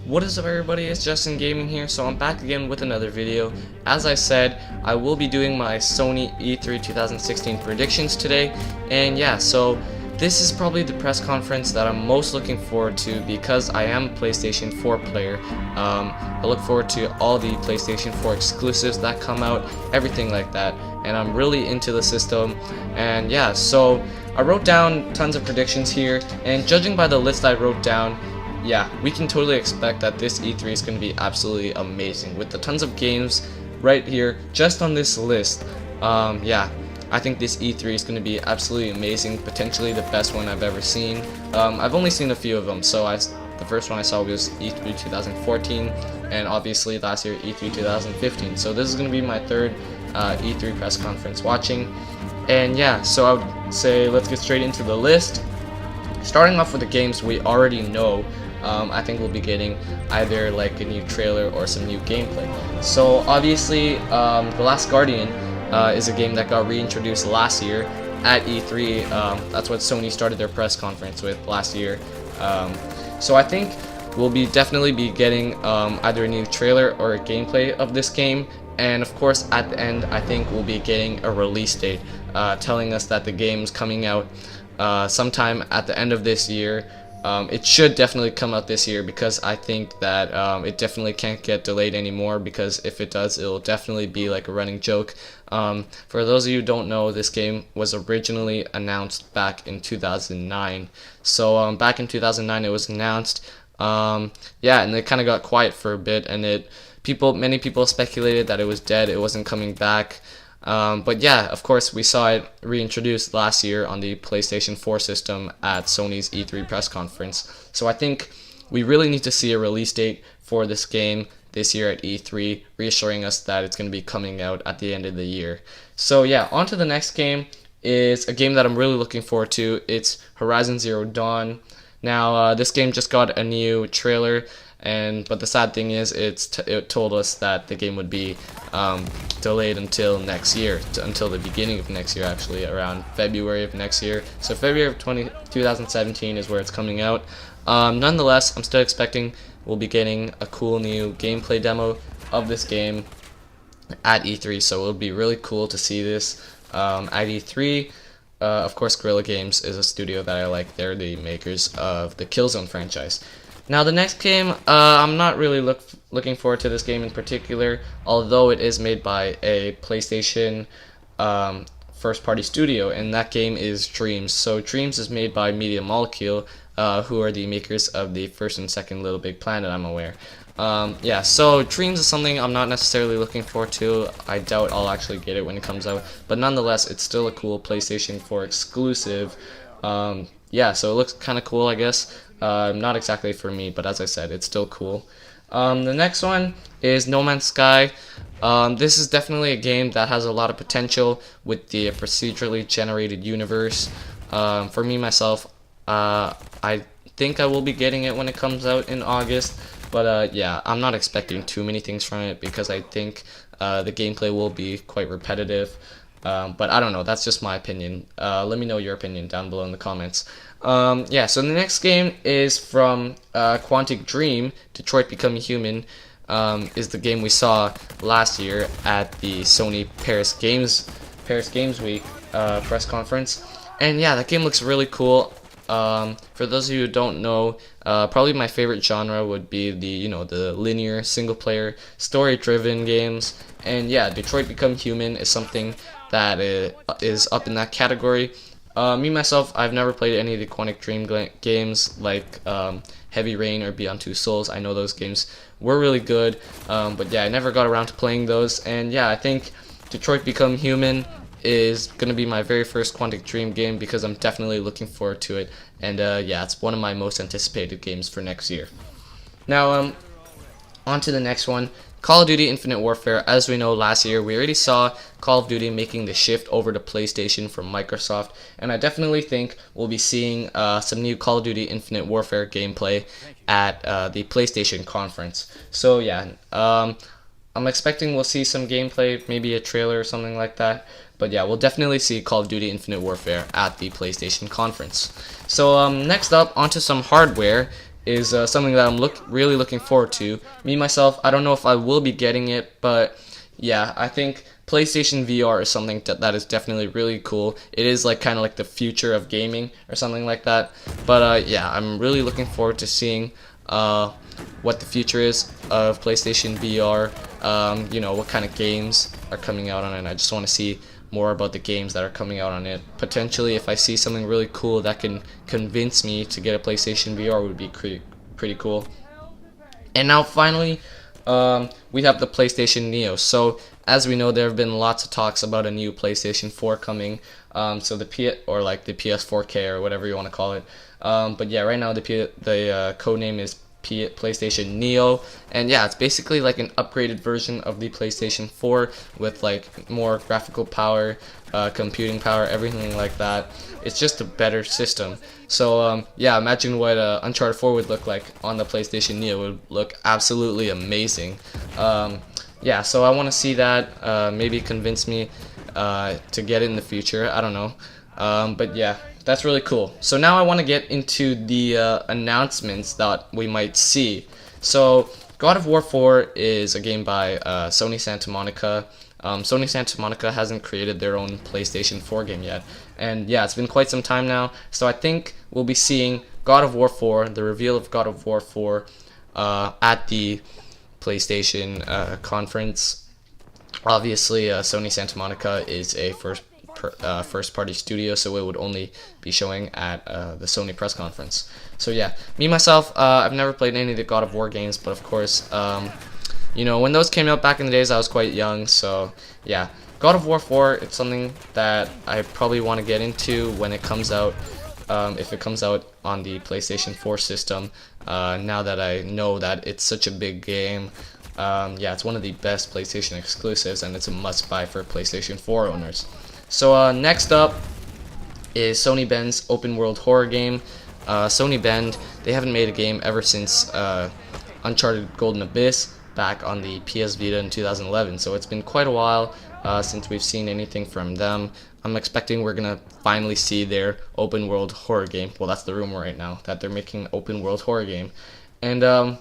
What is up, everybody? It's Justin Gaming here. So I'm back again with another video. As I said, I will be doing my Sony E3 2016 predictions today, and yeah, so this is probably the press conference that I'm most looking forward to because I am a PlayStation 4 player. I look forward to all the PlayStation 4 exclusives that come out, everything like that, and I'm really into the system. And yeah, so I wrote down tons of predictions here, and judging by the list I wrote down, yeah, we can totally expect that this E3 is going to be absolutely amazing with the tons of games right here just on this list. Yeah, I think this E3 is going to be absolutely amazing, potentially the best one I've ever seen. I've only seen a few of them, so the first one I saw was E3 2014, and obviously last year E3 2015. So this is going to be my third E3 press conference watching. And yeah, so I would say let's get straight into the list. Starting off with the games we already know. I think we'll be getting either like a new trailer or some new gameplay. So obviously, The Last Guardian is a game that got reintroduced last year at E3. That's what Sony started their press conference with last year. So I think we'll definitely be getting either a new trailer or a gameplay of this game. And of course, at the end, I think we'll be getting a release date telling us that the game's coming out sometime at the end of this year. It should definitely come out this year because I think that it definitely can't get delayed anymore, because if it does, it'll definitely be like a running joke. For those of you who don't know, this game was originally announced back in 2009. So back in 2009 it was announced. Yeah, and it kind of got quiet for a bit, and many people speculated that it was dead, it wasn't coming back. But yeah, of course, we saw it reintroduced last year on the PlayStation 4 system at Sony's E3 press conference. So I think we really need to see a release date for this game this year at E3, reassuring us that it's going to be coming out at the end of the year. So yeah, on to the next game is a game that I'm really looking forward to. It's Horizon Zero Dawn. Now, this game just got a new trailer, but the sad thing is it told us that the game would be delayed until next year, until the beginning of next year, actually around February of next year. So February of 2017 is where it's coming out. Nonetheless, I'm still expecting we'll be getting a cool new gameplay demo of this game at E3, so it'll be really cool to see this at E3. Of course, Guerrilla Games is a studio that I like. They're the makers of the Killzone franchise. Now the next game, I'm not really looking forward to this game in particular, although it is made by a PlayStation first-party studio, and that game is Dreams. So Dreams is made by Media Molecule, who are the makers of the first and second Little Big Planet, I'm aware. Yeah, so Dreams is something I'm not necessarily looking forward to. I doubt I'll actually get it when it comes out, but nonetheless, it's still a cool PlayStation 4 exclusive. Yeah, so it looks kind of cool, I guess. Not exactly for me, but as I said, it's still cool. The next one is No Man's Sky. This is definitely a game that has a lot of potential with the procedurally generated universe. For me, myself, I think I will be getting it when it comes out in August. But yeah, I'm not expecting too many things from it because I think the gameplay will be quite repetitive. But I don't know, that's just my opinion. Let me know your opinion down below in the comments. Yeah, so the next game is from Quantic Dream, Detroit Become Human, is the game we saw last year at the Sony Paris Games Week press conference. And yeah, that game looks really cool. For those of you who don't know, probably my favorite genre would be the linear single-player story-driven games. And yeah, Detroit Become Human is something that is up in that category. Me myself, I've never played any of the Quantic Dream games like Heavy Rain or Beyond Two Souls. I know those games were really good, but yeah, I never got around to playing those. And yeah, I think Detroit Become Human is going to be my very first Quantic Dream game because I'm definitely looking forward to it. And yeah, it's one of my most anticipated games for next year. Now, on to the next one. Call of Duty Infinite Warfare. As we know, last year we already saw Call of Duty making the shift over to PlayStation from Microsoft, and I definitely think we'll be seeing some new Call of Duty Infinite Warfare gameplay at the PlayStation conference. So yeah, I'm expecting we'll see some gameplay, maybe a trailer or something like that. But yeah, we'll definitely see Call of Duty Infinite Warfare at the PlayStation conference. So next up, onto some hardware, is something that I'm really looking forward to. Me myself, I don't know if I will be getting it, but yeah, I think PlayStation VR is something that is definitely really cool. It is like kind of like the future of gaming or something like that. But yeah, I'm really looking forward to seeing what the future is of PlayStation VR. You know, what kind of games are coming out on it. I just want to see more about the games that are coming out on it. Potentially, if I see something really cool that can convince me to get a PlayStation VR, would be pretty cool. And now finally, we have the PlayStation Neo. So as we know, there have been lots of talks about a new PlayStation 4 coming. So the the PS4K or whatever you want to call it. But yeah, right now the code name is PlayStation Neo, and yeah, it's basically like an upgraded version of the PlayStation 4 with like more graphical power, computing power, everything like that. It's just a better system. So yeah, imagine what Uncharted 4 would look like on the PlayStation Neo. It would look absolutely amazing. Yeah, so I want to see that. Maybe convince me to get it in the future. I don't know. But yeah, that's really cool. So now I want to get into the announcements that we might see. So God of War 4 is a game by Sony Santa Monica. Sony Santa Monica hasn't created their own PlayStation 4 game yet. And yeah, it's been quite some time now. So I think we'll be seeing God of War 4, the reveal of God of War 4 at the PlayStation conference. Obviously, Sony Santa Monica is a first-party studio, so it would only be showing at the Sony Press Conference. So yeah, me myself, I've never played any of the God of War games, but of course, you know, when those came out back in the days, I was quite young. So yeah, God of War 4, it's something that I probably want to get into when it comes out. If it comes out on the PlayStation 4 system, now that I know that it's such a big game. Yeah, it's one of the best PlayStation exclusives, and it's a must-buy for PlayStation 4 owners. So next up is Sony Bend's open world horror game. Sony Bend, they haven't made a game ever since Uncharted Golden Abyss back on the PS Vita in 2011. So it's been quite a while since we've seen anything from them. I'm expecting we're gonna finally see their open world horror game. Well, that's the rumor right now, that they're making an open world horror game. And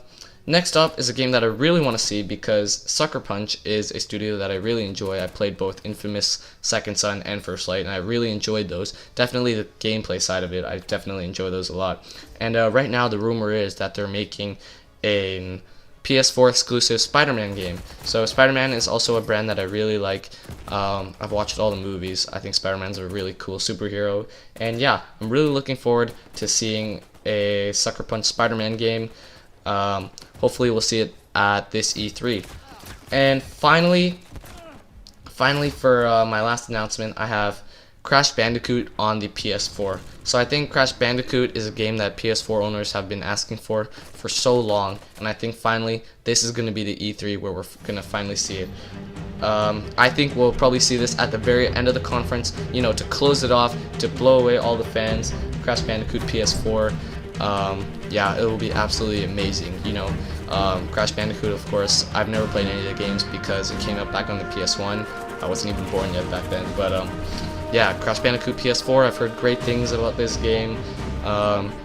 next up is a game that I really want to see because Sucker Punch is a studio that I really enjoy. I played both Infamous, Second Son, and First Light, and I really enjoyed those. Definitely the gameplay side of it, I definitely enjoy those a lot. And right now the rumor is that they're making a PS4 exclusive Spider-Man game. So Spider-Man is also a brand that I really like. I've watched all the movies. I think Spider-Man's a really cool superhero. And yeah, I'm really looking forward to seeing a Sucker Punch Spider-Man game. Hopefully we'll see it at this E3. And finally for my last announcement, I have Crash Bandicoot on the PS4. So I think Crash Bandicoot is a game that PS4 owners have been asking for so long, and I think finally this is going to be the E3 where we're going to finally see it. I think we'll probably see this at the very end of the conference, you know, to close it off, to blow away all the fans. Crash Bandicoot PS4. Yeah, it will be absolutely amazing. You know, Crash Bandicoot, of course, I've never played any of the games because it came out back on the PS1. I wasn't even born yet back then, but yeah, Crash Bandicoot PS4, I've heard great things about this game.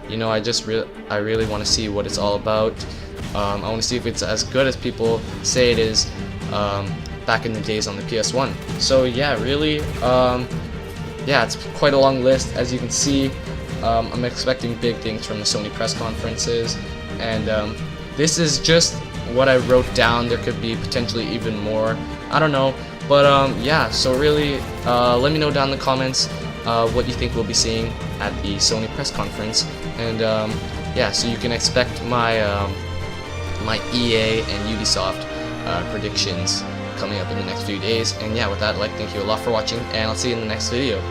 You know, I really want to see what it's all about. I want to see if it's as good as people say it is back in the days on the PS1. So yeah, really, yeah, it's quite a long list, as you can see. I'm expecting big things from the Sony press conferences, and this is just what I wrote down. There could be potentially even more. I don't know, but yeah. So really, let me know down in the comments what you think we'll be seeing at the Sony press conference, and yeah, so you can expect my my EA and Ubisoft predictions coming up in the next few days. And yeah, with that, I'd like to thank you a lot for watching, and I'll see you in the next video.